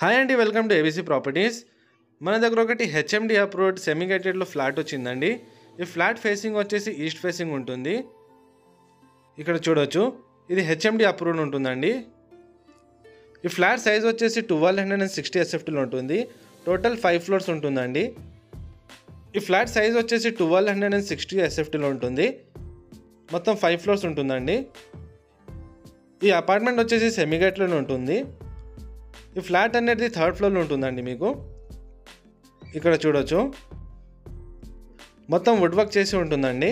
Hi అండి, welcome to ABC properties. మన దగ్గర ఒకటి హెచ్ఎండి అప్రూవ్డ్ సెమీ గేటెడ్లో ఫ్లాట్ వచ్చిందండి. ఈ ఫ్లాట్ ఫేసింగ్ వచ్చేసి ఈస్ట్ ఫేసింగ్ ఉంటుంది. ఇక్కడ చూడొచ్చు, ఇది హెచ్ఎండి అప్రూవ్డ్ ఉంటుందండి. ఈ ఫ్లాట్ సైజ్ వచ్చేసి 1260 ఎస్ఎఫ్టీలో ఉంటుంది. టోటల్ 5 ఫ్లోర్స్ ఉంటుందండి. ఈ ఫ్లాట్ సైజ్ వచ్చేసి 1260 ఎస్ఎఫ్టీలో ఉంటుంది. మొత్తం 5 ఫ్లోర్స్ ఉంటుందండి. ఈ అపార్ట్మెంట్ వచ్చేసి సెమీ గేట్లోనే ఉంటుంది. ఈ ఫ్లాట్ అనేది 3rd ఫ్లోర్లో ఉంటుందండి. మీకు ఇక్కడ చూడొచ్చు, మొత్తం వుడ్ వర్క్ చేసి ఉంటుందండి.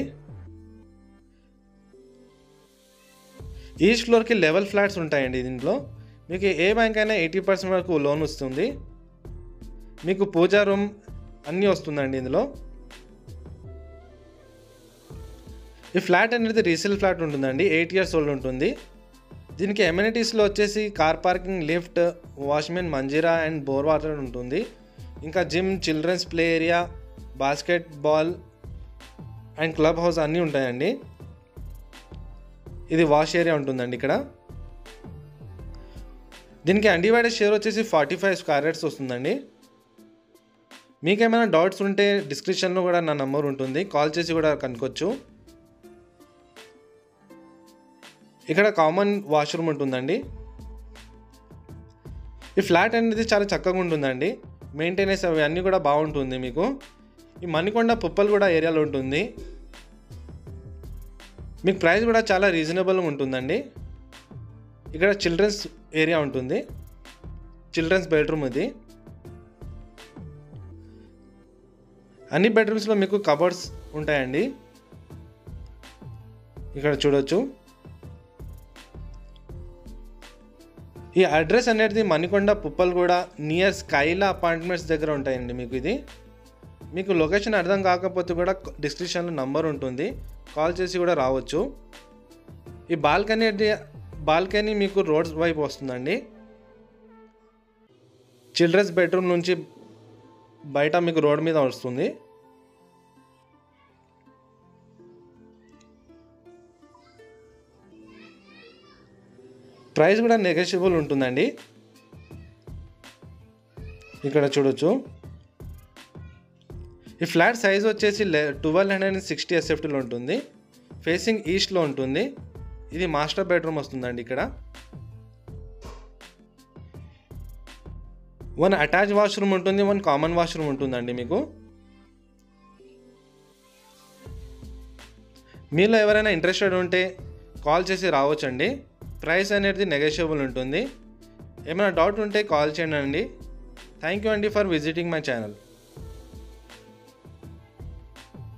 ఈస్ట్ ఫ్లోర్కి లెవెల్ ఫ్లాట్స్ ఉంటాయండి. దీంట్లో మీకు ఏ బ్యాంక్ అయినా 80% వరకు లోన్ వస్తుంది. మీకు పూజా రూమ్ అన్నీ వస్తుందండి ఇందులో. ఈ ఫ్లాట్ అనేది రీసేల్ ఫ్లాట్ ఉంటుందండి. 8 years ఓల్డ్ ఉంటుంది. దీనికి ఎమ్యూనిటీస్లో వచ్చేసి car parking, lift, watchmen, Manjira and bore water ఉంటుంది. ఇంకా gym, children's play area, basketball and club house అన్నీ ఉంటాయండి. ఇది వాష్ ఏరియా ఉంటుందండి ఇక్కడ. దీనికి అన్డివైడెడ్ షేర్ వచ్చేసి 45 స్క్వేర్ యార్డ్స్ వస్తుందండి. మీకేమైనా డౌట్స్ ఉంటే డిస్క్రిప్షన్లో కూడా నా నెంబర్ ఉంటుంది, కాల్ చేసి కూడా కనుక్కోవచ్చు. ఇక్కడ కామన్ వాష్రూమ్ ఉంటుందండి. ఈ ఫ్లాట్ అనేది చాలా చక్కగా ఉంటుందండి. మెయింటెనెన్స్ అవి అన్నీ కూడా బాగుంటుంది. మీకు ఈ మణికొండ పుప్పల్గూడ ఏరియాలో ఉంటుంది. మీకు ప్రైస్ కూడా చాలా రీజనబుల్గా ఉంటుందండి. ఇక్కడ చిల్డ్రన్స్ ఏరియా ఉంటుంది, చిల్డ్రన్స్ బెడ్రూమ్ ఇది. అన్ని బెడ్రూమ్స్లో మీకు కబోర్డ్స్ ఉంటాయండి. ఇక్కడ చూడొచ్చు. ఈ అడ్రస్ అనేది Manikonda Puppalguda near Skyla apartments దగ్గర ఉంటాయండి. మీకు లొకేషన్ అర్థం కాకపోతే కూడా డిస్క్రిప్షన్లో నంబర్ ఉంటుంది, కాల్ చేసి కూడా రావచ్చు. ఈ బాల్కనీ మీకు రోడ్స్ వైపు వస్తుందండి. చిల్డ్రన్స్ బెడ్రూమ్ నుంచి బయట మీకు రోడ్ మీద వస్తుంది. ప్రైస్ కూడా నెగోషియబుల్ ఉంటుందండి. ఇక్కడ చూడొచ్చు, ఈ ఫ్లాట్ సైజ్ వచ్చేసి 1260 ఎస్ఎఫ్టీలో ఉంటుంది. ఫేసింగ్ ఈస్ట్లో ఉంటుంది. ఇది మాస్టర్ బెడ్రూమ్ వస్తుందండి. ఇక్కడ 1 అటాచ్ వాష్రూమ్ ఉంటుంది, 1 కామన్ వాష్రూమ్ ఉంటుందండి. మీకు మీలో ఎవరైనా ఇంట్రెస్టెడ్ ఉంటే కాల్ చేసి రావచ్చండి. ప్రైస్ అనేది నెగోషియబుల్ ఉంటుంది. ఏమైనా డౌట్ ఉంటే కాల్ చేయండి. థ్యాంక్ యూ అండి ఫర్ విజిటింగ్ మై ఛానల్.